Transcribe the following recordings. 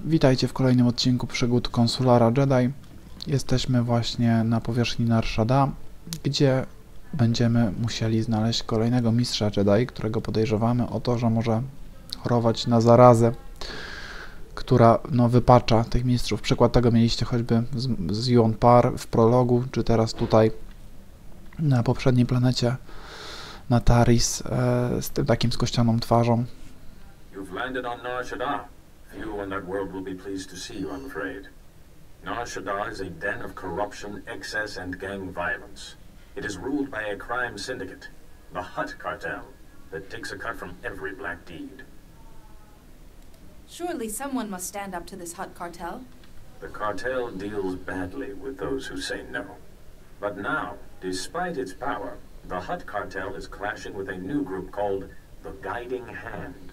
Witajcie w kolejnym odcinku przygód konsulara Jedi. Jesteśmy właśnie na powierzchni Nar Shaddaa, gdzie będziemy musieli znaleźć kolejnego mistrza Jedi, którego podejrzewamy o to, że może chorować na zarazę, która wypacza tych mistrzów. Przykład tego mieliście choćby z SWTOR w prologu, czy teraz tutaj na poprzedniej planecie na Taris z tym takim skościaną twarzą. You've landed on Nar Shaddaa. Few in that world will be pleased to see you, I'm afraid. Nar Shaddaa is a den of corruption, excess, and gang violence. It is ruled by a crime syndicate, the Hutt cartel, that takes a cut from every black deed. Surely someone must stand up to this Hutt cartel. The cartel deals badly with those who say no. But now, despite its power, the Hutt cartel is clashing with a new group called the Guiding Hand.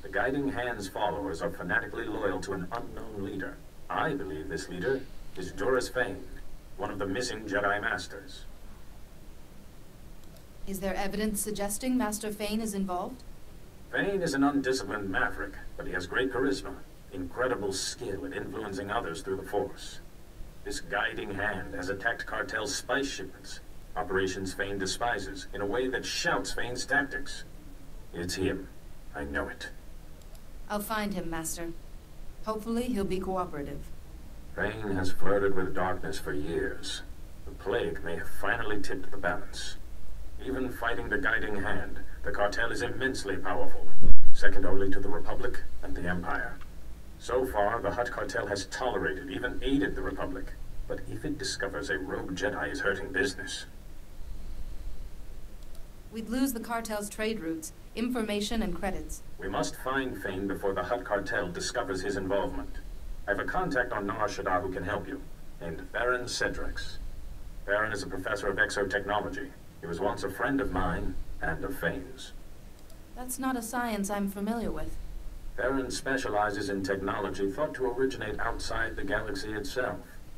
The Guiding Hand's followers are fanatically loyal to an unknown leader. I believe this leader is Doris Fane, one of the missing Jedi Masters. Is there evidence suggesting Master Fane is involved? Fane is an undisciplined maverick, but he has great charisma, incredible skill at influencing others through the Force. This Guiding Hand has attacked cartel's spice shipments, operations Fane despises, in a way that shouts Fane's tactics. It's him. I know it. I'll find him, Master. Hopefully he'll be cooperative. Fane has flirted with darkness for years. The plague may have finally tipped the balance. Even fighting the Guiding Hand, the cartel is immensely powerful, second only to the Republic and the Empire. So far, the Hutt cartel has tolerated, even aided the Republic. But if it discovers a rogue Jedi is hurting business... We'd lose the cartel's trade routes, information and credits. We must find Fane before the Hutt cartel discovers his involvement. I have a contact on Nar Shaddaa who can help you, named Baron Cedrix. Baron is a professor of exotechnology. He was once a friend of mine and of Fane's. That's not a science I'm familiar with. Baron specializes in technology thought to originate outside the galaxy itself.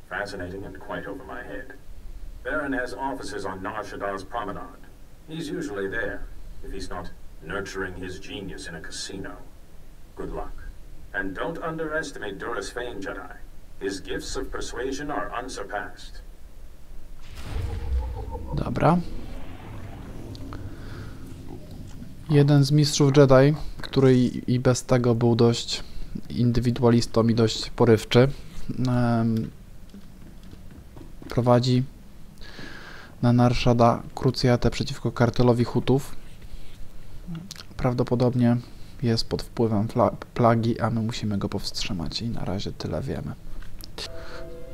Fascinating and quite over my head. Baron has offices on Nar Shaddaa's promenade. He's usually there, if he's not nurturing his genius in a casino. Good luck. And don't underestimate Doris Fane, Jedi. His gifts of persuasion are unsurpassed. Dobra. Jeden z mistrzów Jedi, który i bez tego był dość indywidualistą i dość porywczy, prowadzi na Nar Shaddaa krucjatę przeciwko kartelowi Huttów. Prawdopodobnie jest pod wpływem plagi, a my musimy go powstrzymać i na razie tyle wiemy.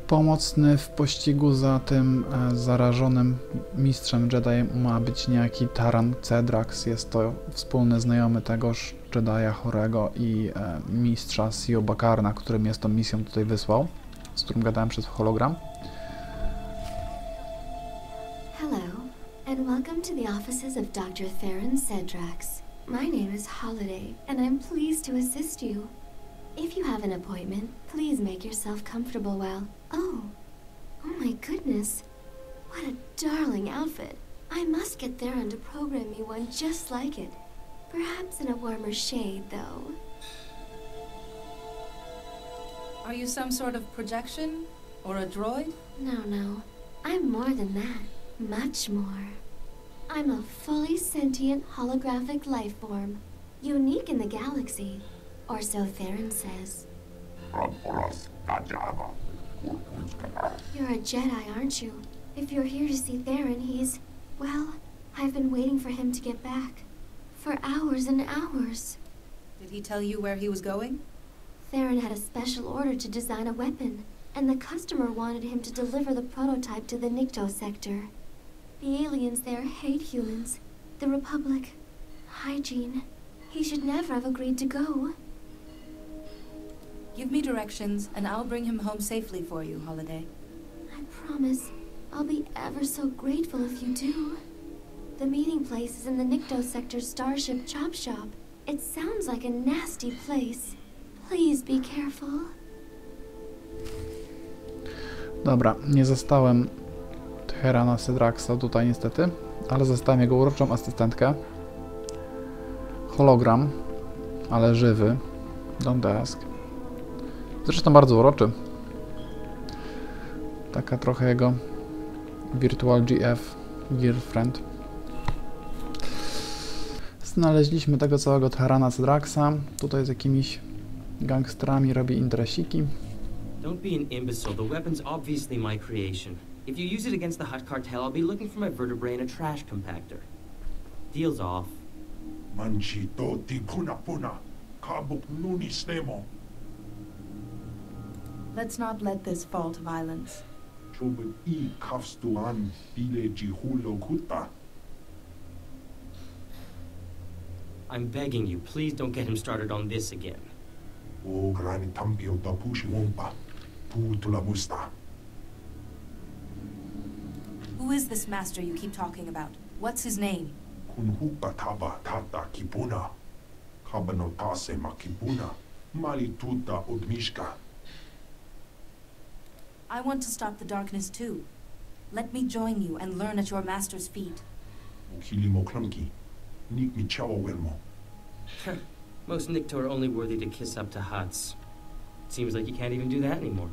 Pomocny w pościgu za tym zarażonym mistrzem Jedi ma być niejaki Taran Cedrax. Jest to wspólny znajomy tegoż Jedija chorego i mistrza Siyo Bakarn'a, który mnie z tą misją tutaj wysłał, z którym gadałem przez hologram. Hello, and welcome to the offices of Dr. Theron Cedrax. My name is Holiday, and I'm pleased to assist you. If you have an appointment, please make yourself comfortable while... Oh my goodness. What a darling outfit. I must get Theron to program me one just like it. Perhaps in a warmer shade, though. Are you some sort of projection? Or a droid? No. I'm more than that. Much more. I'm a fully sentient holographic life form. Unique in the galaxy. Or so Theron says. You're a Jedi, aren't you? If you're here to see Theron, he's... Well, I've been waiting for him to get back. For hours and hours. Did he tell you where he was going? Theron had a special order to design a weapon, and the customer wanted him to deliver the prototype to the Nikto sector. The aliens there hate humans. The Republic. Hygiene. He should never have agreed to go. Give me directions, and I'll bring him home safely for you, Holiday. I promise. I'll be ever so grateful if you do. The meeting place is in the Nikto sector's starship chop shop. It sounds like a nasty place. Please be careful. Dobra, nie zastałem Terana Cedraxa tutaj niestety, ale zastałem jego uroczą asystentkę. Hologram, ale żywy. Don't ask. Zresztą bardzo uroczy. Taka trochę jego Virtual GF, Girlfriend. Znaleźliśmy tego całego Tarana Cedraxa. Tutaj z jakimiś gangsterami robi interesiki. Don't be an imbecile. The weapon's obviously my creation. If you use it against the Hut cartel, I'll be looking for my vertebrae in a trash compactor. Deal's off. Manchi to ti puna puna. Kabuk nuni snemo. Let's not let this fall to violence. Chubut I kafstuan bile jihulo kuta. I'm begging you, please don't get him started on this again. O grani tampio da pushi wompa. Putula musta. Who is this master you keep talking about? What's his name? Kunhupa taba tata kipuna. Kabano tase makipuna. Mali tuta odmishka. I want to stop the darkness too. Let me join you and learn at your master's feet. Kilimo klunki. Nik mi chawa welmo. Most Nikto are only worthy to kiss up to Huts. Seems like you can't even do that anymore.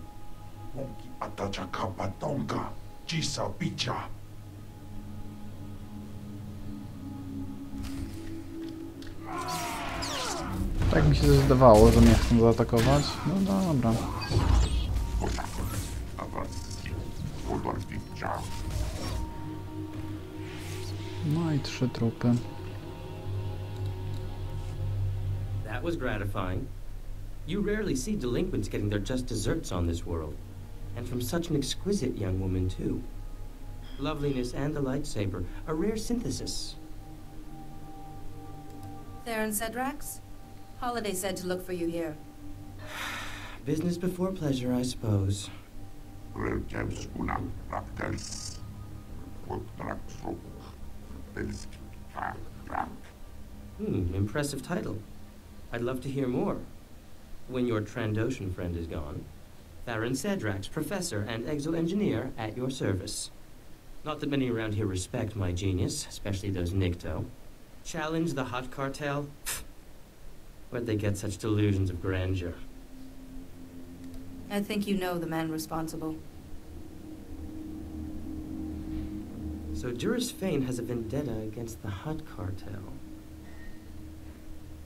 Wonki atacha kapatonka. Jisa picha. Tak mi się zdawało, że mnie chcą zaatakować. No dobra. No i 3 trupy. That was gratifying. You rarely see delinquents getting their just desserts on this world. And from such an exquisite young woman, too. Loveliness and the lightsaber, a rare synthesis. Theron Cedrax? Holiday said to look for you here. Business before pleasure, I suppose. Impressive title. I'd love to hear more. When your Trandoshan friend is gone. Theron Cedrax, professor and exo-engineer at your service. Not that many around here respect my genius, especially those Nikto. Challenge the Hut cartel? Where'd they get such delusions of grandeur? I think you know the man responsible. So Duras Fane has a vendetta against the Hut cartel.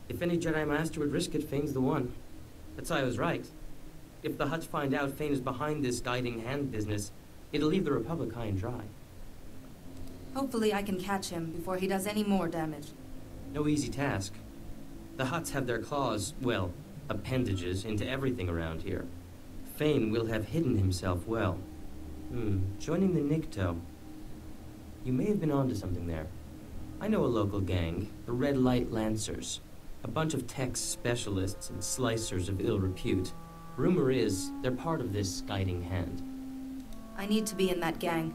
If any Jedi Master would risk it, Fane's the one. That's why I was right. If the Hutts find out Fane is behind this guiding hand business, it'll leave the Republic high and dry. Hopefully I can catch him before he does any more damage. No easy task. The Hutts have their claws, well, appendages, into everything around here. Fane will have hidden himself well. Joining the Nikto. You may have been onto something there. I know a local gang, the Red Light Lancers. A bunch of tech specialists and slicers of ill repute. Rumor is, they're part of this guiding hand. I need to be in that gang.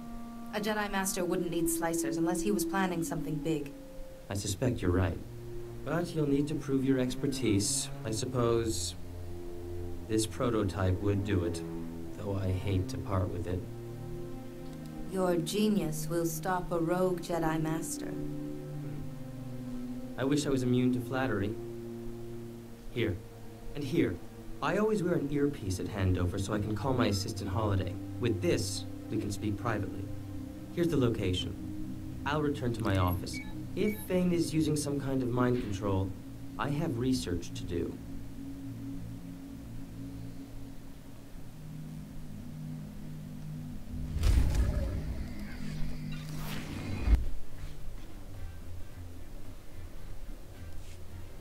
A Jedi Master wouldn't need slicers unless he was planning something big. I suspect you're right. But you'll need to prove your expertise. I suppose this prototype would do it, though I hate to part with it. Your genius will stop a rogue Jedi Master. I wish I was immune to flattery. Here. And here. I always wear an earpiece at handover so I can call my assistant Holiday. With this, we can speak privately. Here's the location. I'll return to my office. If Fane is using some kind of mind control, I have research to do.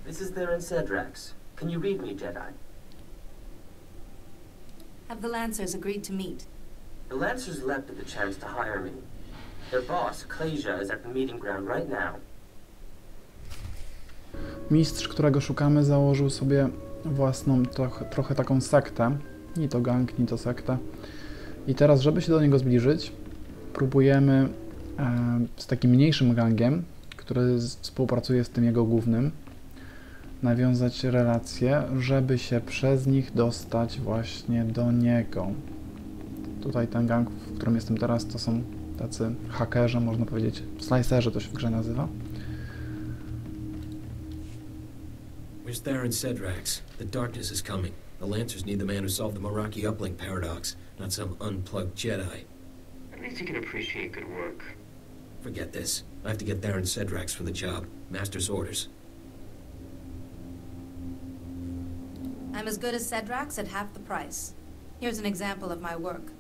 This is Theron Cedrax. Can you read me, Jedi? Have the Lancers agreed to meet? The Lancers leapt at the chance to hire me. Their boss, Kolejna, is at the meeting ground right now. Mistrz, którego szukamy, założył sobie własną, trochę taką sektę. Ni to gang, ni to sektę. I teraz, żeby się do niego zbliżyć, próbujemy z takim mniejszym gangiem, który współpracuje z tym jego głównym, nawiązać relacje, żeby się przez nich dostać właśnie do niego. Tutaj ten gang, w którym jestem teraz, to są tacy hakerzy, można powiedzieć, slicerzy to się w grze nazywa. Where's Theron Cedrax? The darkness is coming. The Lancers need the man who solved the Meraki uplink paradox, not some unplugged Jedi. At least you can appreciate good work. Forget this. I have to get Theron Sedrax for the job. Master's orders. I'm as good as Sedrax at half the price. Here's an example of my work.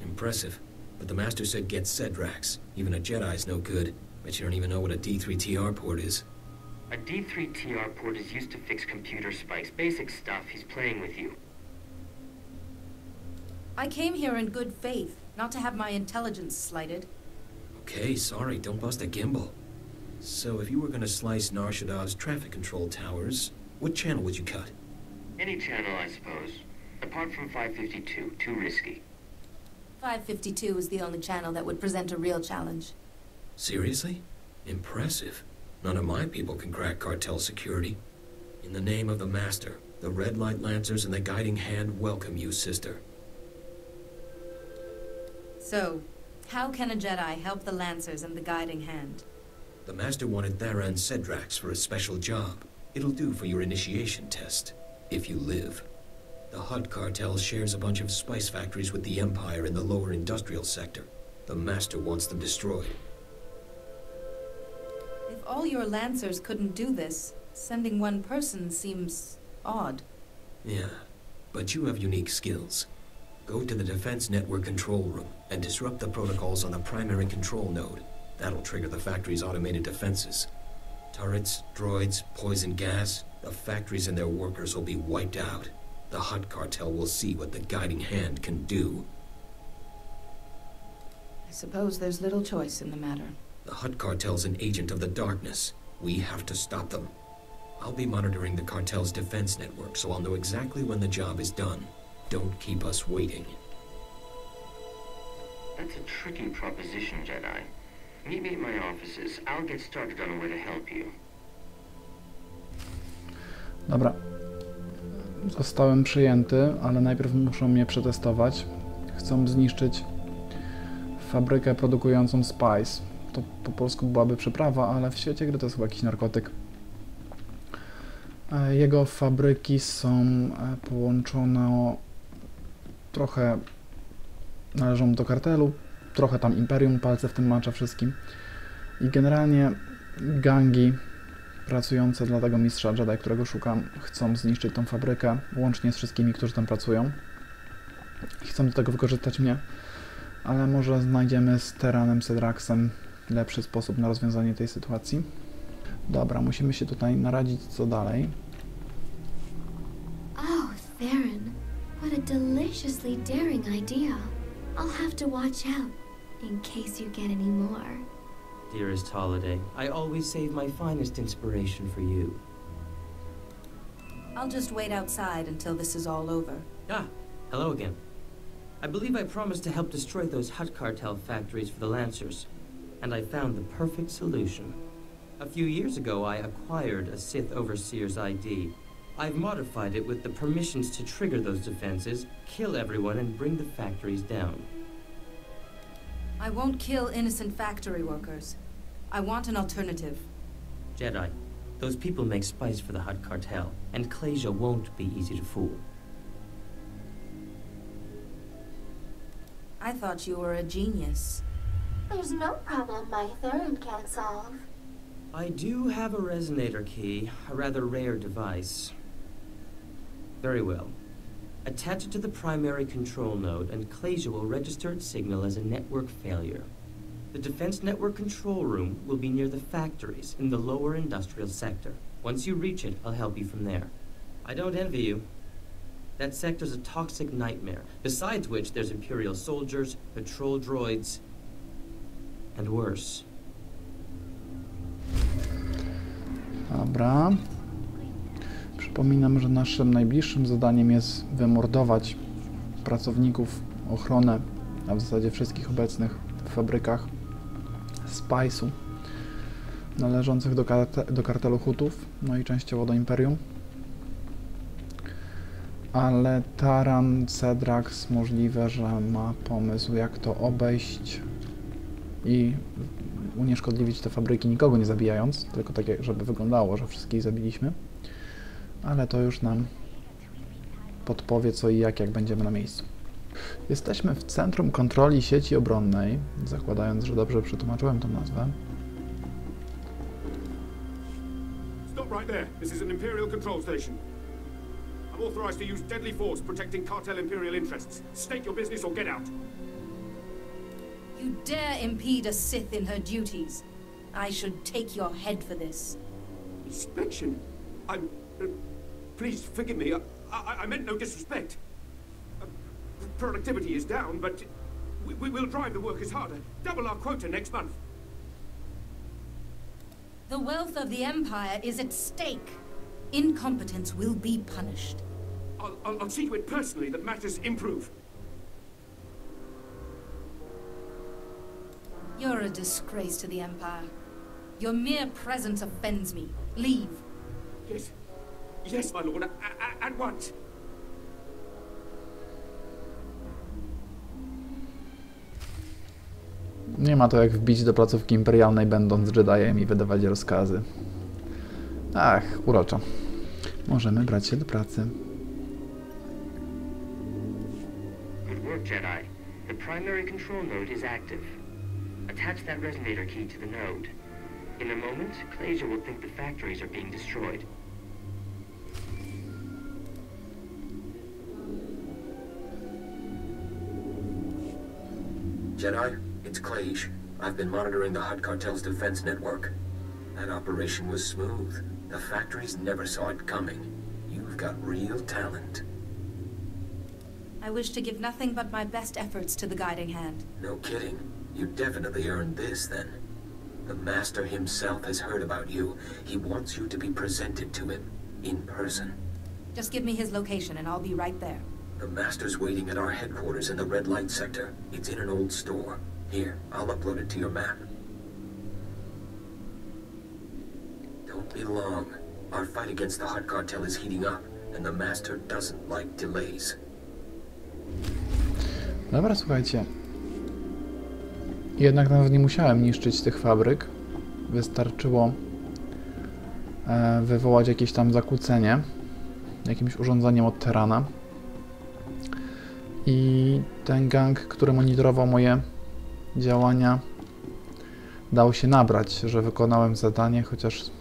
Impressive. But the Master said get Sedrax. Even a Jedi's no good. Bet you don't even know what a D3TR port is. A D3TR port is used to fix computer spikes. Basic stuff. He's playing with you. I came here in good faith, not to have my intelligence slighted. Okay, sorry, don't bust a gimbal. So if you were gonna slice Nar Shaddaa's traffic control towers, what channel would you cut? Any channel, I suppose. Apart from 552, too risky. 552 is the only channel that would present a real challenge. Seriously? Impressive. None of my people can crack cartel security. In the name of the Master, the Red Light Lancers and the Guiding Hand welcome you, sister. So, how can a Jedi help the Lancers and the Guiding Hand? The Master wanted Theron Sedrax for a special job. It'll do for your initiation test, if you live. The Hutt cartel shares a bunch of spice factories with the Empire in the lower industrial sector. The Master wants them destroyed. If all your Lancers couldn't do this, sending one person seems odd. Yeah, but you have unique skills. Go to the Defense Network control room and disrupt the protocols on the primary control node. That'll trigger the factory's automated defenses. Turrets, droids, poison gas, the factories and their workers will be wiped out. The Hutt cartel will see what the Guiding Hand can do. I suppose there's little choice in the matter. The Hutt cartel's an agent of the darkness. We have to stop them. I'll be monitoring the cartel's defense network, so I'll know exactly when the job is done. Don't keep us waiting. That's a tricky proposition, Jedi. Meet me at my offices. I'll get started on a way to help you. Dobra. Zostałem przyjęty, ale najpierw muszą mnie przetestować. Chcą zniszczyć fabrykę produkującą spice. To po polsku byłaby przyprawa, ale w świecie gry to jest chyba jakiś narkotyk. Jego fabryki są połączone, trochę należą do kartelu, trochę tam Imperium palce w tym macza wszystkim. I generalnie gangi pracujące dla tego mistrza Jedi, którego szukam, chcą zniszczyć tą fabrykę, łącznie z wszystkimi, którzy tam pracują. I chcą do tego wykorzystać mnie, ale może znajdziemy z Theronem Sedraxem lepszy sposób na rozwiązanie tej sytuacji. Dobra, musimy się tutaj naradzić, co dalej. Oh, Theron. What a deliciously daring idea. I'll have to watch out, in case you get any more. Dearest Holiday, I always save my finest inspiration for you. I'll just wait outside until this is all over. Ah, hello again. I believe I promised to help destroy those Hutt cartel factories for the Lancers, and I found the perfect solution. A few years ago, I acquired a Sith Overseer's ID. I've modified it with the permissions to trigger those defenses, kill everyone, and bring the factories down. I won't kill innocent factory workers. I want an alternative. Jedi, those people make spice for the Hutt cartel, and Kolejna won't be easy to fool. I thought you were a genius. There's no problem my Theron can't solve. I do have a resonator key, a rather rare device. Very well. Attach it to the primary control node, and Kolejna will register its signal as a network failure. The defense network control room will be near the factories in the lower industrial sector. Once you reach it, I'll help you from there. I don't envy you. That sector's a toxic nightmare, besides which there's Imperial soldiers, patrol droids, and worse. Dobra. Przypominam, że naszym najbliższym zadaniem jest wymordować pracowników, ochronę, a w zasadzie wszystkich obecnych w fabrykach spice'u należących do kartelu Huttów, no i częściowo do Imperium. Ale Theron Sedrax możliwe, że ma pomysł, jak to obejść i unieszkodliwić te fabryki, nikogo nie zabijając, tylko tak, żeby wyglądało, że wszystkich zabiliśmy. Ale to już nam podpowie co i jak będziemy na miejscu. Jesteśmy w centrum kontroli sieci obronnej, zakładając, że dobrze przetłumaczyłem tą nazwę. Stop right there. This is an Imperial control station. I'm authorized to use deadly force protecting cartel Imperial interests. State your business or get out. You dare impede a Sith in her duties. I should take your head for this. Inspection? I'm... please, forgive me. I meant no disrespect. Productivity is down, but we will drive the workers harder. Double our quota next month. The wealth of the Empire is at stake. Incompetence will be punished. I'll see to it personally that matters improve. You're a disgrace to the Empire. Your mere presence offends me. Leave. Yes. Yes, my lord. At once. Nie ma to jak wbić do placówki imperialnej, będąc Jediem i wydawać rozkazy. Ach, uroczo. Możemy brać się do pracy. Good work, Jedi. The primary control node is active. Attach that resonator key to the node. In a moment, Kolejna will think the factories are being destroyed. Jedi, it's Kolejna. I've been monitoring the Hutt cartel's defense network. That operation was smooth. The factories never saw it coming. You've got real talent. I wish to give nothing but my best efforts to the guiding hand. No kidding. You definitely earned this, then. The Master himself has heard about you. He wants you to be presented to him, in person. Just give me his location and I'll be right there. The Master's waiting at our headquarters in the red light sector. It's in an old store. Here, I'll upload it to your map. Don't be long. Our fight against the Hutt cartel is heating up, and the Master doesn't like delays. Dobra, słuchajcie. Jednak nawet nie musiałem niszczyć tych fabryk. Wystarczyło wywołać jakieś tam zakłócenie jakimś urządzeniem od Terrana. I ten gang, który monitorował moje działania, dał się nabrać, że wykonałem zadanie, chociaż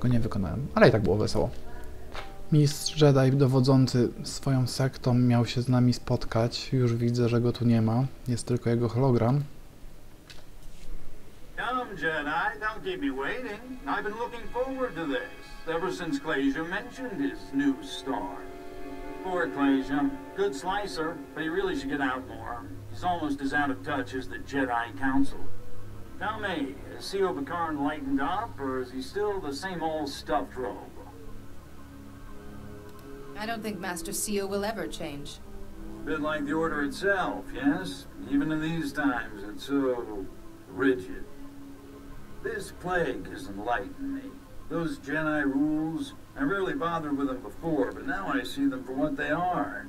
go nie wykonałem, ale i tak było wesoło. Mistrz Jedi dowodzący swoją sektą miał się z nami spotkać. Już widzę, że go tu nie ma. Jest tylko jego hologram. Come, Jedi, don't keep me waiting. I've been looking forward to this ever since Kolejna mentioned his new star. Poor Kolejna, good slicer, but he really should get out more. He's almost as out of touch as the Jedi Council. Tell me, has Siyo Bakarn'a lightened up, or is he still the same old stuffed robe? I don't think Master Siyo will ever change. Bit like the Order itself, yes? Even in these times, it's so rigid. This plague has enlightened me. Those Jedi rules, I rarely bothered with them before, but now I see them for what they are.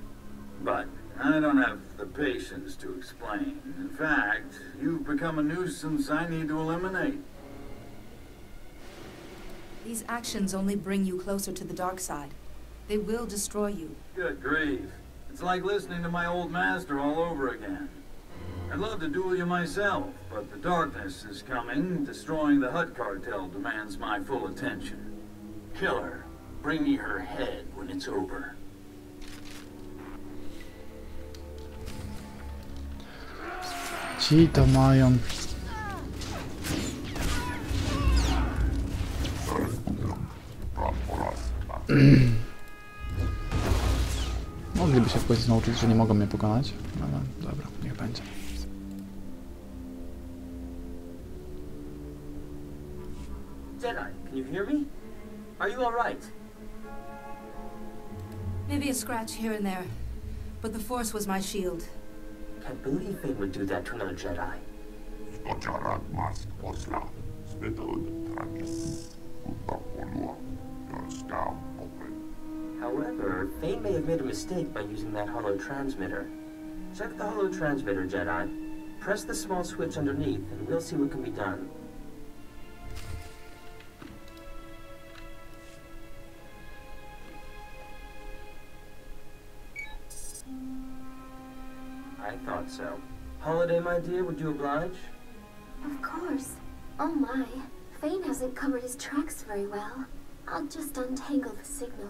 But I don't have the patience to explain. In fact, you've become a nuisance I need to eliminate. These actions only bring you closer to the dark side. They will destroy you. Good grief. It's like listening to my old master all over again. I'd love to duel you myself, but the darkness is coming. Destroying the Hutt cartel demands my full attention. Killer, bring me her head when it's over. Ci to mają... Mogliby się w końcu nauczyć, że nie mogą mnie pokonać. No dobra, niech będzie. Jedi, can you hear me? Are you all right? Maybe a scratch here and there, but the Force was my shield. Can't believe Fate would do that to another Jedi. However, Fate may have made a mistake by using that holo transmitter. Check the holo transmitter, Jedi. Press the small switch underneath, and we'll see what can be done. I thought so. Holiday, my dear, would you oblige? Of course. Oh my. Fane hasn't covered his tracks very well. I'll just untangle the signal.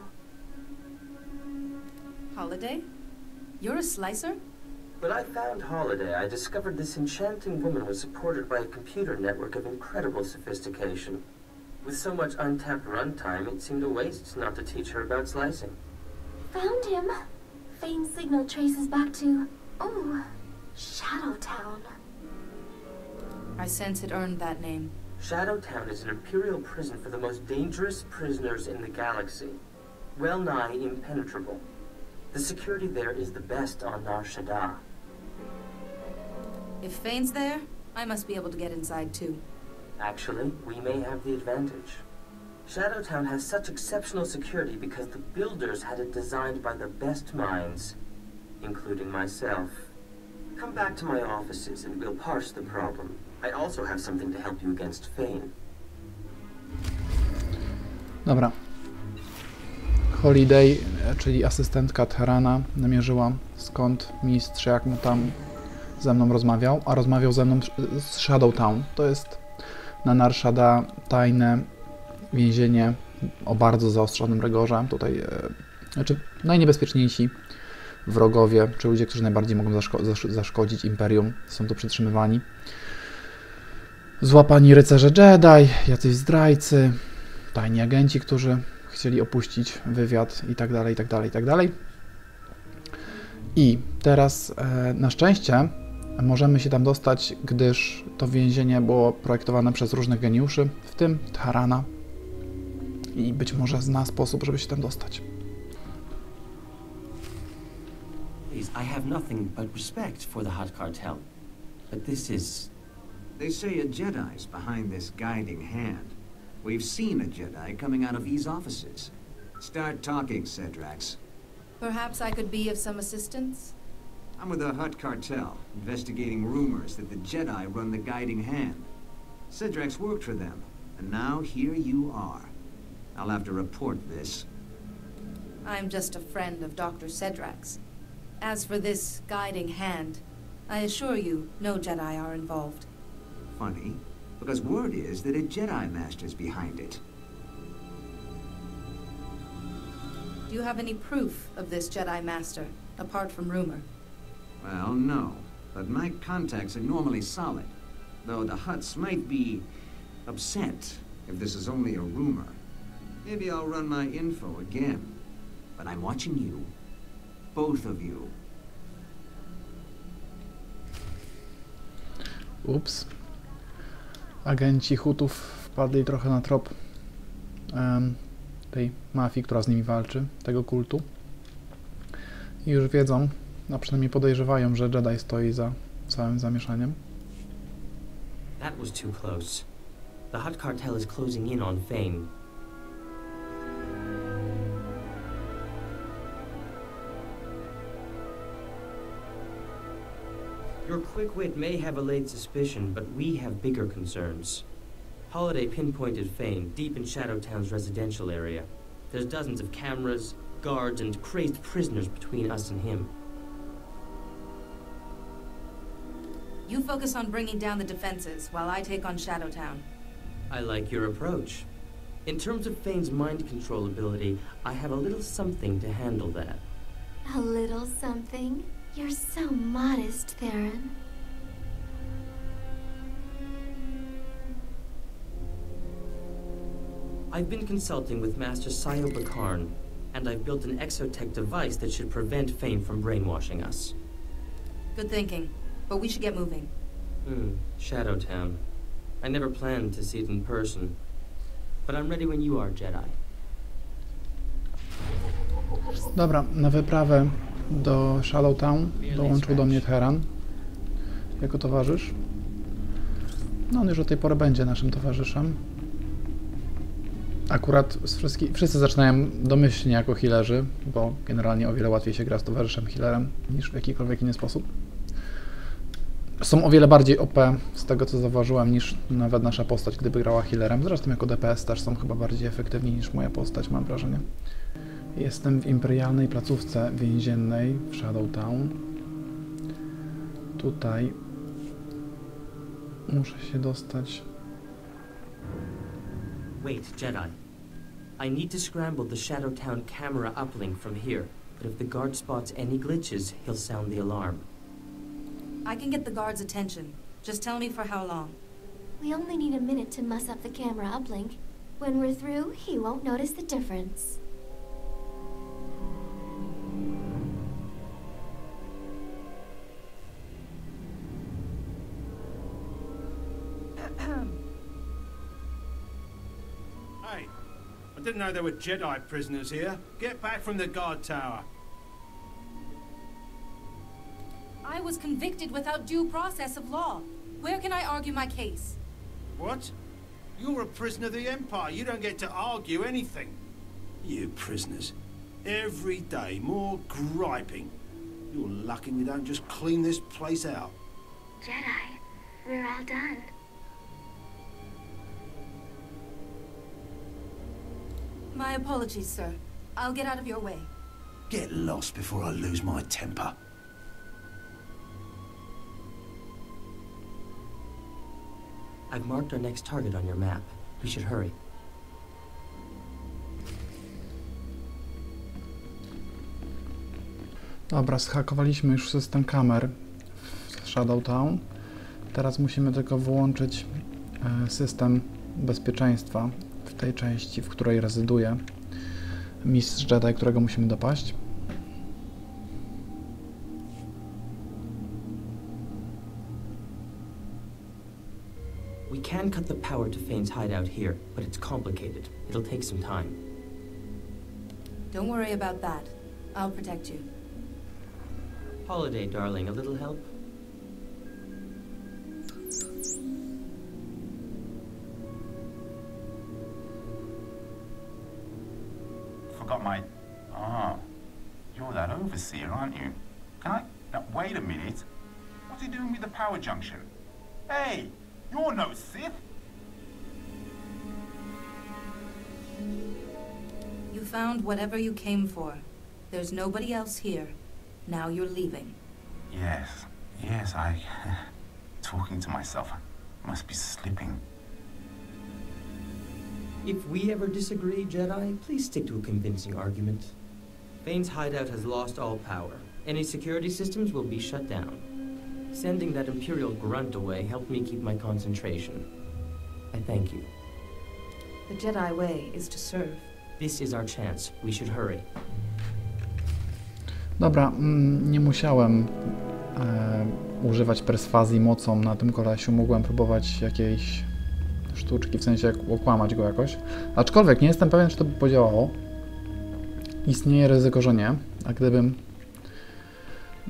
Holiday? You're a slicer? When I found Holiday, I discovered this enchanting woman was supported by a computer network of incredible sophistication. With so much untapped runtime, it seemed a waste not to teach her about slicing. Found him. Fane's signal traces back to... oh, Shadowtown. I sense it earned that name. Shadowtown is an imperial prison for the most dangerous prisoners in the galaxy. Well nigh impenetrable. The security there is the best on Nar Shaddaa. If Fane's there, I must be able to get inside too. Actually, we may have the advantage. Shadowtown has such exceptional security because the builders had it designed by the best minds, including myself. Come back to my offices and we'll parse the problem. I also have something to help you against Fane. Dobra. Holiday, czyli asystentka Terrana, namierzyła skąd mistrz, jak mu tam ze mną rozmawiał, a rozmawiał ze mną z Shadowtown. To jest na Nar Shaddaa tajne więzienie o bardzo zaostrzonym rygorze. Tutaj znaczy najniebezpieczniejsi wrogowie, czy ludzie, którzy najbardziej mogą zaszkodzić Imperium, są tu przytrzymywani. Złapani rycerze Jedi, jacyś zdrajcy, tajni agenci, którzy chcieli opuścić wywiad i tak dalej, i tak dalej, i tak dalej. I teraz na szczęście możemy się tam dostać, gdyż to więzienie było projektowane przez różnych geniuszy, w tym Terrana. I być może zna sposób, żeby się tam dostać. Please, I have nothing but respect for the Hutt cartel. But this is... They say a Jedi's behind this guiding hand. We've seen a Jedi coming out of these offices. Start talking, Cedrax. Perhaps I could be of some assistance? I'm with the Hutt cartel, investigating rumors that the Jedi run the guiding hand. Cedrax worked for them, and now here you are. I'll have to report this. I'm just a friend of Dr. Cedrax. As for this guiding hand, I assure you, no Jedi are involved. Funny, because word is that a Jedi Master's behind it. Do you have any proof of this Jedi Master, apart from rumor? Well, no. But my contacts are normally solid. Though the Hutts might be upset if this is only a rumor. Maybe I'll run my info again. But I'm watching you. Both of you. Ups. Agenci Huttów wpadli trochę na trop tej mafii, która z nimi walczy, tego kultu. I już wiedzą, a przynajmniej podejrzewają, że Jedi stoi za całym zamieszaniem. That was too close. The Hutt cartel is closing in on Fane. Your quick wit may have allayed suspicion, but we have bigger concerns. Holiday pinpointed Fane deep in Shadowtown's residential area. There's dozens of cameras, guards, and crazed prisoners between us and him. You focus on bringing down the defenses, while I take on Shadowtown. I like your approach. In terms of Fane's mind control ability, I have a little something to handle that. A little something? You're so modest, Theron. I've been consulting with Master Siyo Bakarn'a, and I've built an exotech device that should prevent Fane from brainwashing us. Good thinking, but we should get moving. Shadowtown. I never planned to see it in person, but I'm ready when you are, Jedi. Dobra, na wyprawę do Shadowtown dołączył do mnie Terran jako towarzysz. No on już od tej pory będzie naszym towarzyszem. Akurat wszyscy zaczynają domyślnie jako healerzy, bo generalnie o wiele łatwiej się gra z towarzyszem healerem niż w jakikolwiek inny sposób. Są o wiele bardziej OP z tego co zauważyłem niż nawet nasza postać, gdyby grała healerem. Zresztą jako DPS też są chyba bardziej efektywni niż moja postać, mam wrażenie. Jestem w imperialnej placówce więziennej w Shadowtown. Tutaj muszę się dostać. Wait, Jedi. I need to scramble the Shadow Town camera uplink from here, but if the guard spots any glitches, he'll sound the alarm. I can get the guard's attention. Just tell me for how long. We only need a minute to muss up the camera uplink. When we're through, he won't notice the difference. Hey, I didn't know there were Jedi prisoners here. Get back from the guard tower. I was convicted without due process of law. Where can I argue my case? What? You're a prisoner of the Empire. You don't get to argue anything. You prisoners. Every day, more griping. You're lucky we don't just clean this place out. Jedi, we're all done. My apologies, sir. I'll get out of your way. Get lost before I lose my temper. I've marked our next target on your map. We should hurry. Dobra, zhakowaliśmy już system kamer w Shadow Town. Teraz musimy tylko wyłączyć system bezpieczeństwa w tej części, w której rezyduje mistrz Jedi, którego musimy dopaść. We can cut the power to Fane's hideout here, but it's complicated. It'll take some time. Don't worry about that. I'll protect you. Holiday, darling, a little help? Forgot my... Ah, you're that overseer, aren't you? Can I... Now, wait a minute. What's he doing with the power junction? Hey! You're no Sith! You found whatever you came for. There's nobody else here. Now you're leaving. Yes, I... Talking to myself. I must be slipping. If we ever disagree, Jedi, please stick to a convincing argument. Fane's hideout has lost all power. Any security systems will be shut down. Sending that Imperial grunt away helped me keep my concentration. I thank you. The Jedi way is to serve. This is our chance. We should hurry. Dobra, nie musiałem używać perswazji mocą na tym kolesiu. Mogłem próbować jakiejś sztuczki, w sensie okłamać go jakoś. Aczkolwiek nie jestem pewien, czy to by podziałało. Istnieje ryzyko, że nie. A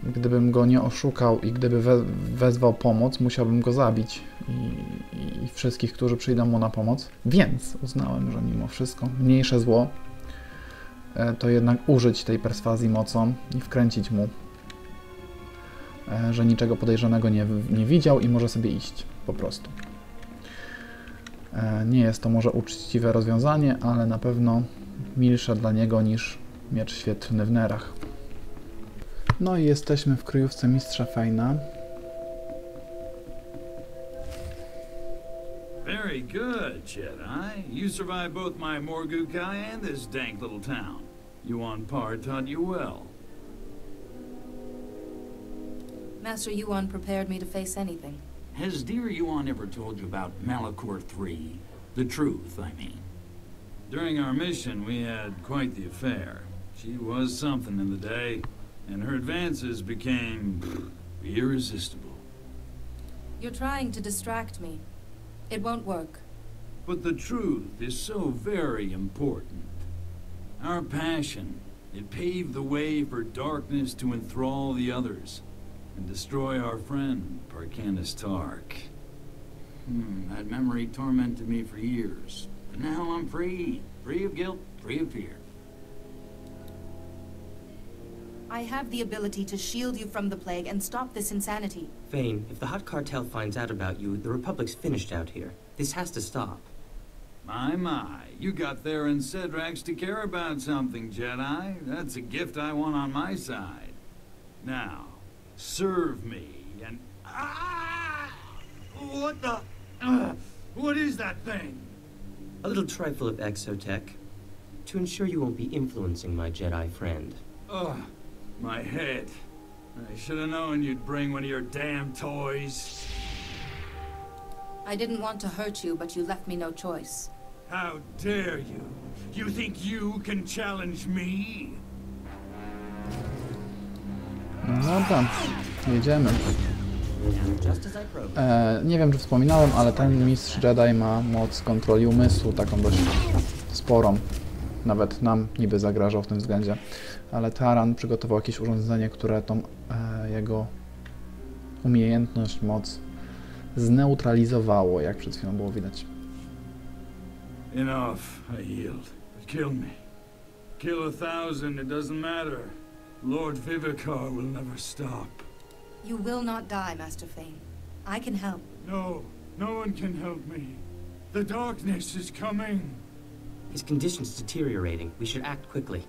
gdybym go nie oszukał i gdyby wezwał pomoc, musiałbym go zabić i wszystkich, którzy przyjdą mu na pomoc. Więc uznałem, że mimo wszystko mniejsze zło to jednak użyć tej perswazji mocą i wkręcić mu, że niczego podejrzanego nie widział i może sobie iść po prostu. Nie jest to może uczciwe rozwiązanie, ale na pewno milsze dla niego niż miecz świetlny w nerach. No i jesteśmy w kryjówce mistrza Fane'a. Very good, Jedi. You survived both my Morgukai and this dank little town. Yuan Par taught you well. Master Yuan prepared me to face anything. Has dear Yuan ever told you about Malachor III? The truth, I mean. During our mission, we had quite the affair. She was something in the day, and her advances became irresistible. You're trying to distract me. It won't work. But the truth is so very important. Our passion, it paved the way for darkness to enthrall the others and destroy our friend, Parkanis Tark. That memory tormented me for years. But now I'm free. Free of guilt, free of fear. I have the ability to shield you from the plague and stop this insanity. Fane, if the Hutt cartel finds out about you, the Republic's finished out here. This has to stop. My, you got Theron Cedrax to care about something, Jedi. That's a gift I want on my side. Now, serve me, and... Ah! What the... what is that thing? A little trifle of exotech, to ensure you won't be influencing my Jedi friend. Ugh, my head. I should have known you'd bring one of your damn toys. I didn't want to hurt you, but you left me no choice. How dare you? You think you can challenge me? No dobra, jedziemy. Nie wiem, czy wspominałem, ale ten mistrz Jedi ma moc kontroli umysłu, taką dość sporą. Nawet nam niby zagrażał w tym względzie. Ale Taran przygotował jakieś urządzenie, które tą jego umiejętność, moc zneutralizowało, jak przed chwilą było widać. Enough, I yield. But kill me. Kill 1,000, it doesn't matter. Lord Vivicar will never stop. You will not die, Master Fane. I can help. No, no one can help me. The darkness is coming. His condition's deteriorating. We should act quickly.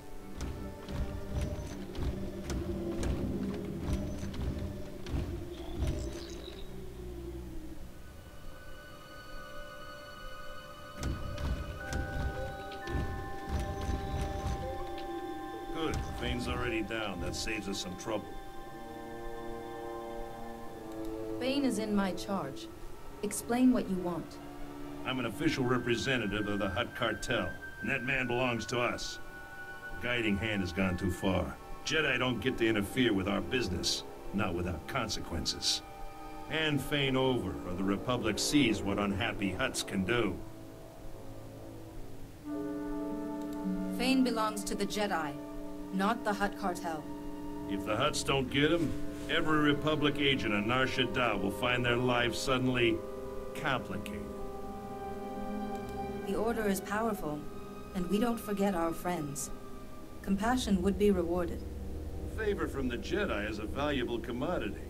Good. Fane's already down. That saves us some trouble. Fane is in my charge. Explain what you want. I'm an official representative of the Hutt cartel, and that man belongs to us. The guiding hand has gone too far. Jedi don't get to interfere with our business, not without consequences. Hand Fane over, or the Republic sees what unhappy Hutts can do. Fane belongs to the Jedi, not the Hutt cartel. If the Hutts don't get him, every Republic agent on Nar Shaddaa will find their lives suddenly complicated. The Order is powerful, and we don't forget our friends. Compassion would be rewarded. Favor from the Jedi is a valuable commodity.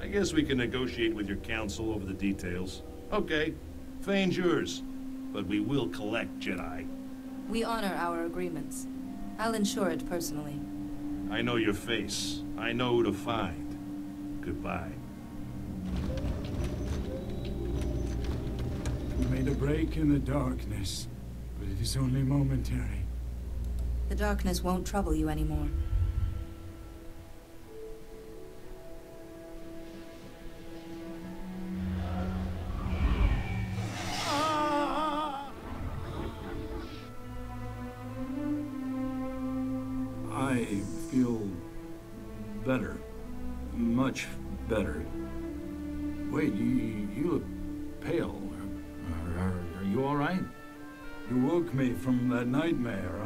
I guess we can negotiate with your council over the details. Okay, Fane's yours, but we will collect Jedi. We honor our agreements. I'll ensure it personally. I know your face. I know who to find. Goodbye. We made a break in the darkness, but it is only momentary. The darkness won't trouble you anymore. I feel better. Much better. Wait, you look pale. Are you all right? You woke me from that nightmare.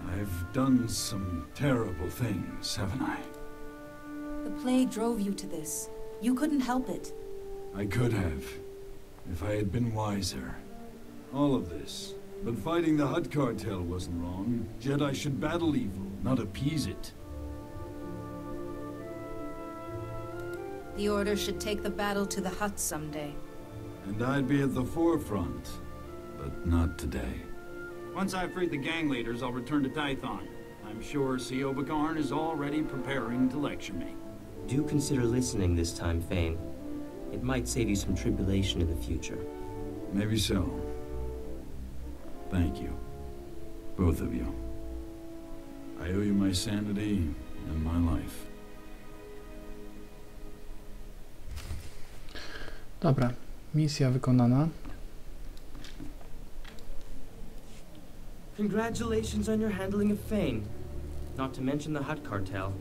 I've done some terrible things, haven't I? The plague drove you to this. You couldn't help it. I could have, if I had been wiser. All of this. But fighting the Hutt cartel wasn't wrong. Jedi should battle evil, not appease it. The Order should take the battle to the Hutts someday. And I'd be at the forefront, but not today. Once I've freed the gang leaders, I'll return to Tython. I'm sure Siyo Bakarn'a is already preparing to lecture me. Do consider listening this time, Fane. It might save you some tribulation in the future. Maybe so. Thank you. Both of you. I owe you my sanity and my life. Dobra, misja wykonana. Congratulations on your handling of Fane. Not to mention the Hutt cartel.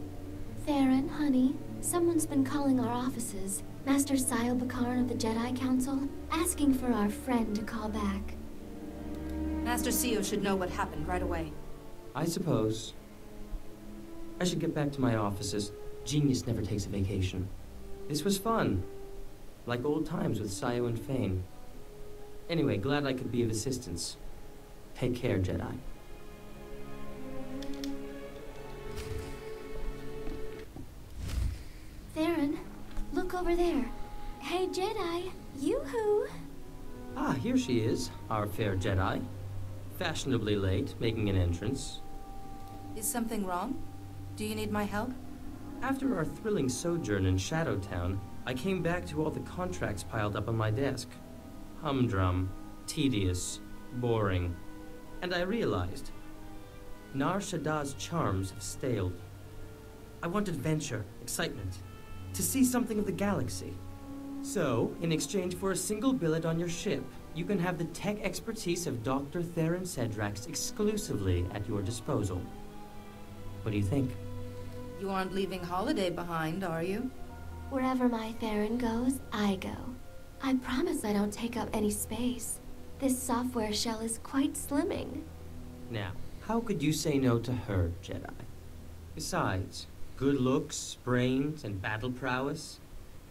Theron, honey, someone's been calling our offices. Master Siyo Bakarn'a of the Jedi Council, asking for our friend to call back. Master Siyo should know what happened right away. I suppose. I should get back to my offices. Genius never takes a vacation. This was fun. Like old times with Siyo and Fane. Anyway, glad I could be of assistance. Take care, Jedi. Theron, look over there. Hey, Jedi, yoo-hoo! Ah, here she is, our fair Jedi. Fashionably late, making an entrance. Is something wrong? Do you need my help? After our thrilling sojourn in Shadowtown, I came back to all the contracts piled up on my desk. Humdrum, tedious, boring. And I realized Nar Shaddaa's charms have staled. I want adventure, excitement, to see something of the galaxy. So, in exchange for a single billet on your ship, you can have the tech expertise of Dr. Theron Sedrax exclusively at your disposal. What do you think? You aren't leaving Holiday behind, are you? Wherever my Theron goes, I go. I promise I don't take up any space. This software shell is quite slimming. Now, how could you say no to her, Jedi? Besides, good looks, brains, and battle prowess.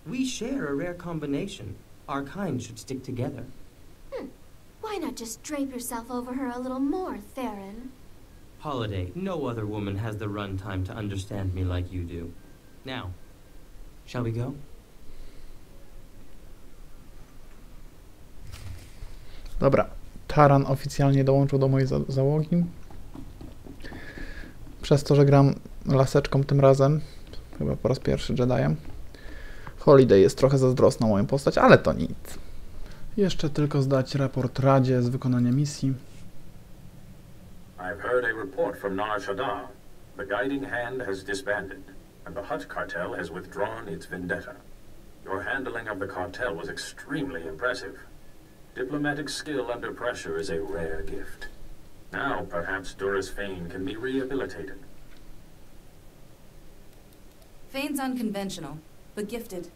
We share a rare combination. Our kind should stick together. Why not just drape yourself over her a little more, Theron? Holiday, no other woman has the runtime to understand me like you do. Now, shall we go? Dobra, Taran oficjalnie dołączył do mojej załogi. Przez to, że gram laseczką tym razem, chyba po raz pierwszy Jediem, Holiday jest trochę zazdrosna o moją postać, ale to nic. Jeszcze tylko zdać raport Radzie z wykonania misji. I've heard a report from Nar Shaddaa. The guiding hand has disbanded, and the Hutt cartel has withdrawn its vendetta. Your handling of the cartel was extremely impressive. Diplomatic skill under pressure is a rare gift. Now, perhaps Duras Fane can be rehabilitated. Fane's unconventional, but gifted.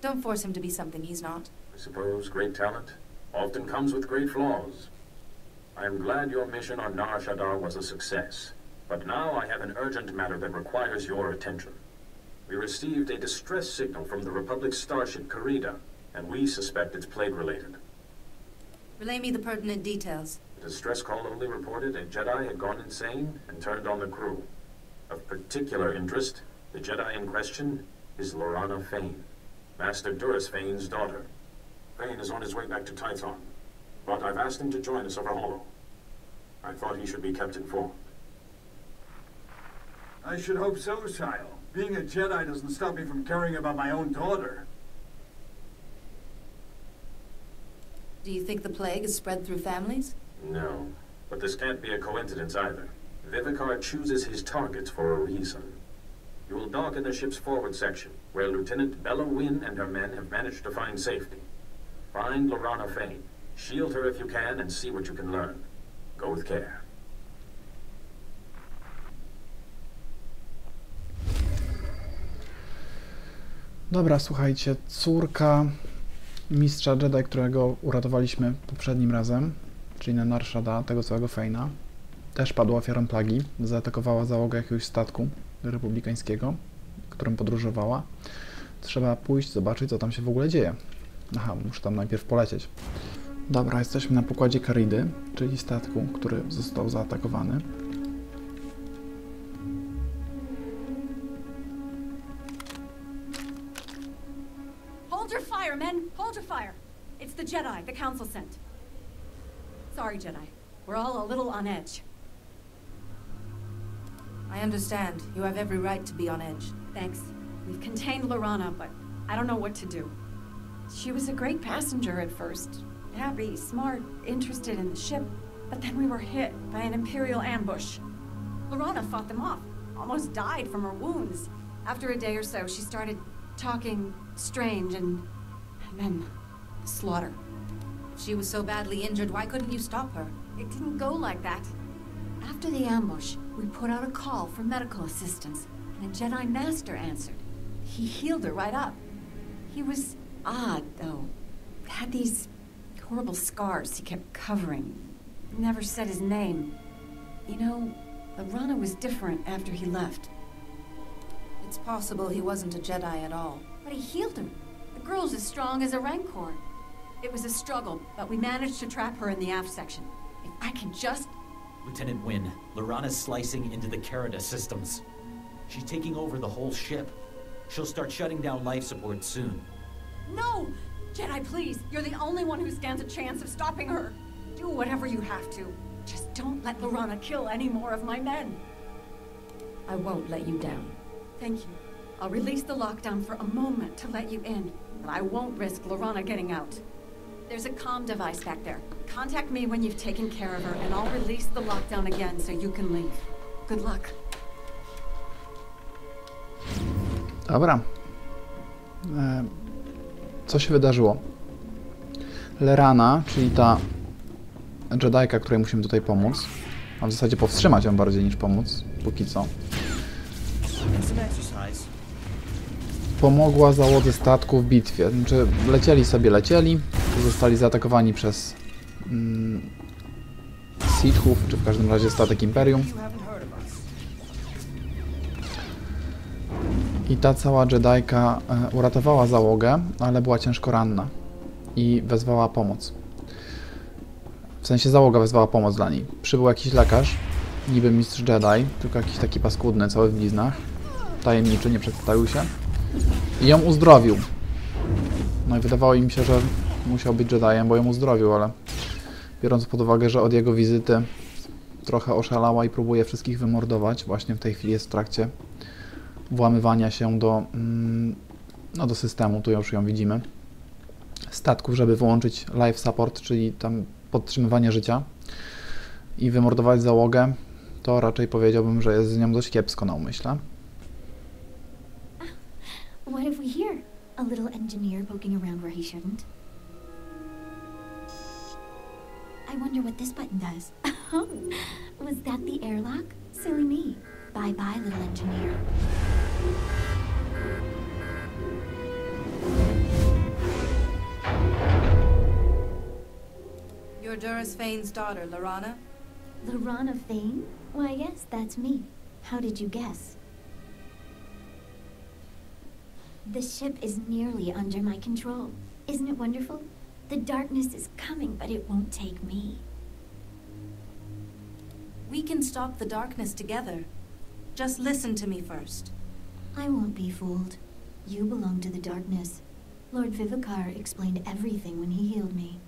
Don't force him to be something he's not. I suppose great talent often comes with great flaws. I am glad your mission on Nar Shaddaa was a success, but now I have an urgent matter that requires your attention. We received a distress signal from the Republic starship Kolejna, and we suspect it's plague-related. Relay me the pertinent details. The distress call only reported a Jedi had gone insane and turned on the crew. Of particular interest, the Jedi in question is Lorana Fane, Master Duras Fane's daughter. Fane is on his way back to Tython, but I've asked him to join us over Holo. I thought he should be kept informed. I should hope so, Sile. Being a Jedi doesn't stop me from caring about my own daughter. Do you think the plague is spread through families? No, but this can't be a coincidence either. Vivicar chooses his targets for a reason. You will dock in the ship's forward section, where Lieutenant Bella Wynn and her men have managed to find safety. Find Lorana Fane, shield her if you can, and see what you can learn. Go with care. Dobra, słuchajcie, córka mistrza Jedi, którego uratowaliśmy poprzednim razem, czyli na Nar Shaddaa, tego całego Fane'a, też padła ofiarą plagi. Zaatakowała załogę jakiegoś statku republikańskiego, którym podróżowała. Trzeba pójść, zobaczyć, co tam się w ogóle dzieje. Aha, muszę tam najpierw polecieć. Dobra, jesteśmy na pokładzie Karidy, czyli statku, który został zaatakowany. Hold your fire, men! Hold your fire! It's the Jedi the Council sent. Sorry, Jedi. We're all a little on edge. I understand. You have every right to be on edge. Thanks. We've contained Lorana, but I don't know what to do. She was a great passenger at first. Happy, smart, interested in the ship. But then we were hit by an Imperial ambush. Lorana fought them off. Almost died from her wounds. After a day or so, she started talking strange and then slaughter. If she was so badly injured, why couldn't you stop her? It didn't go like that. After the ambush, we put out a call for medical assistance, and a Jedi Master answered. He healed her right up. He was odd, though. Had these horrible scars he kept covering. Never said his name. You know, Lorana was different after he left. It's possible he wasn't a Jedi at all. But he healed her. The girl's as strong as a Rancor. It was a struggle, but we managed to trap her in the aft section. If I can just... Lieutenant Wynn, Lorana's slicing into the Carida systems. She's taking over the whole ship. She'll start shutting down life support soon. No! Jedi, please! You're the only one who stands a chance of stopping her. Do whatever you have to. Just don't let Lorana kill any more of my men. I won't let you down. Thank you. I'll release the lockdown for a moment to let you in, but I won't risk Lorana getting out. There's a comm device back there. Contact me when you've taken care of her, and I'll release the lockdown again so you can leave. Good luck. Dobra. Co się wydarzyło? Lerana, czyli ta Jedajka, której musimy tutaj pomóc, a w zasadzie powstrzymać ją bardziej niż pomóc, póki co, pomogła załodze statku w bitwie. Znaczy, lecieli, zostali zaatakowani przez Sithów, czy w każdym razie statek Imperium. I ta cała Jedajka uratowała załogę, ale była ciężko ranna i wezwała pomoc. W sensie załoga wezwała pomoc dla niej. Przybył jakiś lekarz, niby mistrz Jedi, tylko jakiś taki paskudny, cały w bliznach, tajemniczy, nie przedstawił się i ją uzdrowił. No i wydawało im się, że musiał być Jediem, bo ją uzdrowił, ale biorąc pod uwagę, że od jego wizyty trochę oszalała i próbuje wszystkich wymordować, właśnie w tej chwili jest w trakcie włamywania się do systemu, tu już ją widzimy, statków, żeby wyłączyć life support, czyli tam podtrzymywanie życia i wymordować załogę, to raczej powiedziałbym, że jest z nią dość kiepsko na umyśle. What have we here? A little engineer poking around where he shouldn't. I wonder what this button does. Was that the airlock? Silly me. Bye bye, little engineer. You're Duras Fane's daughter, Lorana? Lorana Fane? Why, yes, that's me. How did you guess? The ship is nearly under my control. Isn't it wonderful? The darkness is coming, but it won't take me. We can stop the darkness together. Just listen to me first. I won't be fooled. You belong to the darkness. Lord Vivicar explained everything when he healed me.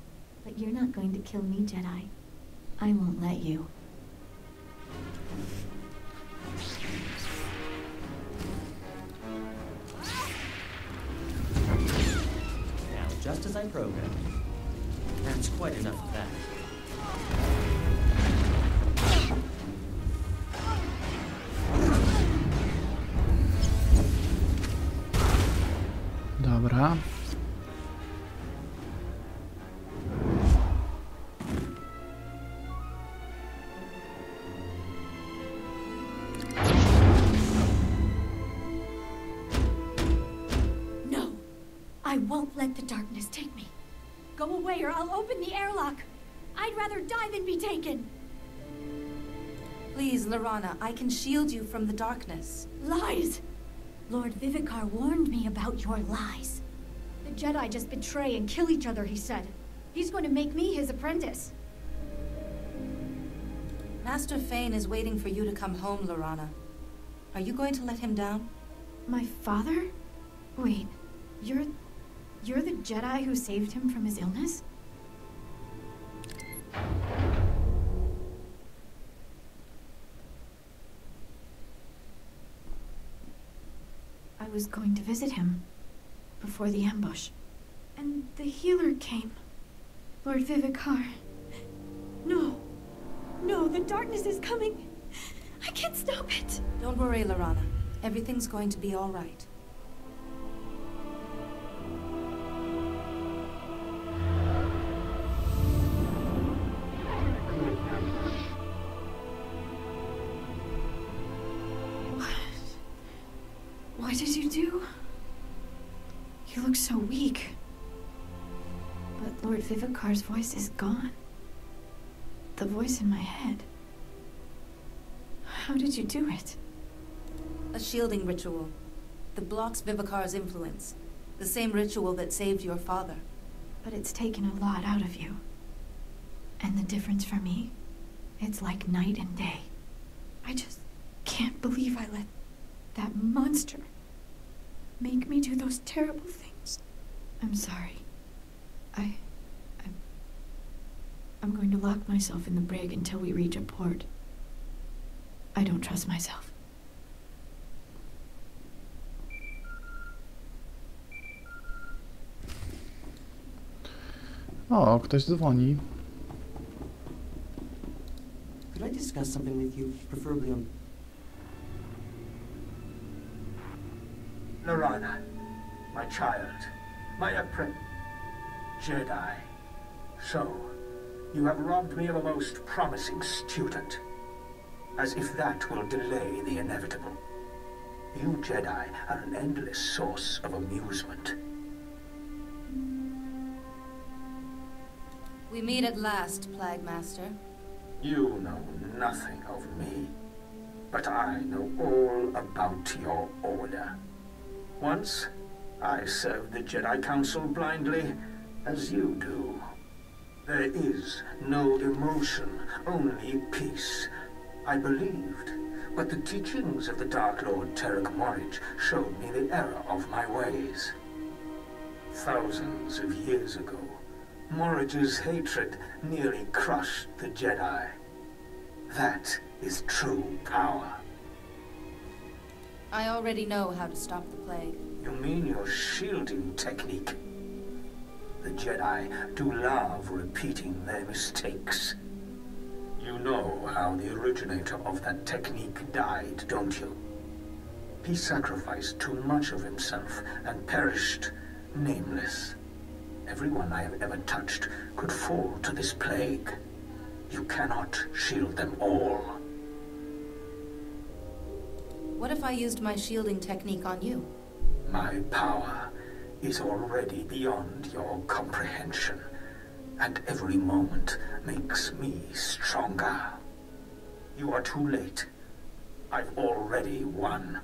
But you're not going to kill me, Jedi. I won't let you. Now, just as I programmed. That's quite enough of that. Dobra. I won't let the darkness take me. Go away or I'll open the airlock. I'd rather die than be taken. Please, Lorana, I can shield you from the darkness. Lies! Lord Vivicar warned me about your lies. The Jedi just betray and kill each other, he said. He's going to make me his apprentice. Master Fane is waiting for you to come home, Lorana. Are you going to let him down? My father? Wait, you're the Jedi who saved him from his illness? I was going to visit him before the ambush. And the healer came. Lord Vivicar. No. No, the darkness is coming. I can't stop it. Don't worry, Lorana. Everything's going to be all right. What did you do? You look so weak. But Lord Vivicar's voice is gone. The voice in my head. How did you do it? A shielding ritual. That blocks Vivicar's influence. The same ritual that saved your father. But it's taken a lot out of you. And the difference for me, it's like night and day. I just can't believe I let that monster make me do those terrible things. I'm sorry. I'm going to lock myself in the brig until we reach a port. I don't trust myself. O, ktoś dzwoni. Could I discuss something with you, preferably on... Lorana, my child, my Jedi. So, you have robbed me of a most promising student. As if that will delay the inevitable. You Jedi are an endless source of amusement. We meet at last, Plague Master. You know nothing of me, but I know all about your order. Once, I served the Jedi Council blindly, as you do. There is no emotion, only peace. I believed, but the teachings of the Dark Lord Terek Morridge showed me the error of my ways. Thousands of years ago, Morridge's hatred nearly crushed the Jedi. That is true power. I already know how to stop the plague. You mean your shielding technique? The Jedi do love repeating their mistakes. You know how the originator of that technique died, don't you? He sacrificed too much of himself and perished nameless. Everyone I have ever touched could fall to this plague. You cannot shield them all. What if I used my shielding technique on you? My power is already beyond your comprehension, and every moment makes me stronger. You are too late. I've already won.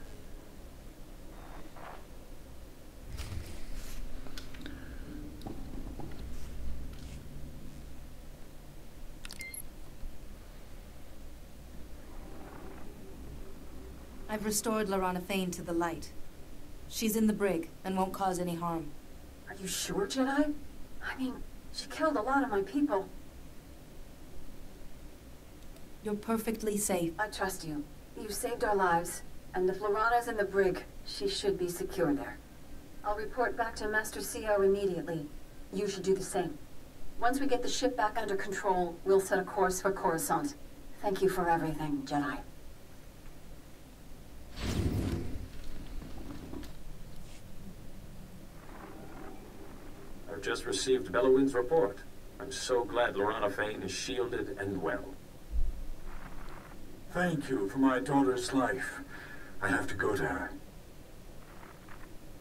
I've restored Lorana Fane to the light. She's in the brig and won't cause any harm. Are you sure, Jedi? I mean, she killed a lot of my people. You're perfectly safe. I trust you. You saved our lives, and if Lorana's in the brig, she should be secure there. I'll report back to Master Siyo immediately. You should do the same. Once we get the ship back under control, we'll set a course for Coruscant. Thank you for everything, Jedi. I've just received Bellowin's report. I'm so glad Lorana Fane is shielded and well. Thank you for my daughter's life. I have to go to her.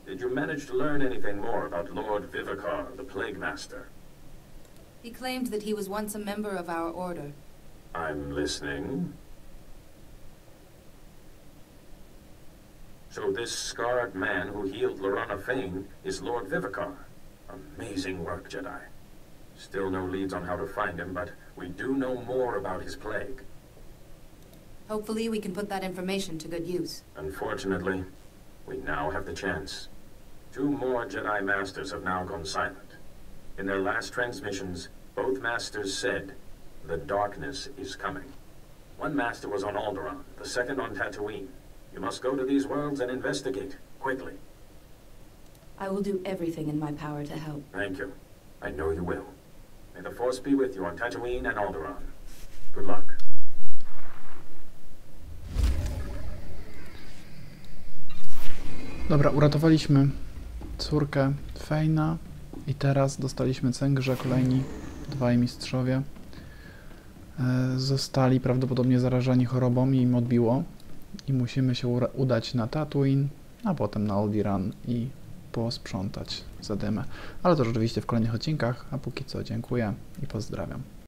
Did you manage to learn anything more about Lord Vivicar, the Plague Master? He claimed that he was once a member of our order. I'm listening. So this scarred man who healed Lorana Fane is Lord Vivicar. Amazing work, Jedi. Still no leads on how to find him, but we do know more about his plague. Hopefully we can put that information to good use. Unfortunately, we now have the chance. 2 more Jedi Masters have now gone silent. In their last transmissions, both Masters said, "The darkness is coming." One Master was on Alderaan, the second on Tatooine. You must go to these worlds and investigate, quickly. I will do everything in my power to help. Thank you. I know you will. May the Force be with you on Tatooine and Alderaan. Good luck. Dobra, uratowaliśmy córkę Fane'a i teraz dostaliśmy cynk, że kolejni 2 mistrzowie zostali prawdopodobnie zarażeni chorobą i im odbiło. I musimy się udać na Tatooine, a potem na Alderaan i posprzątać zadymę. Ale to rzeczywiście w kolejnych odcinkach, a póki co dziękuję i pozdrawiam.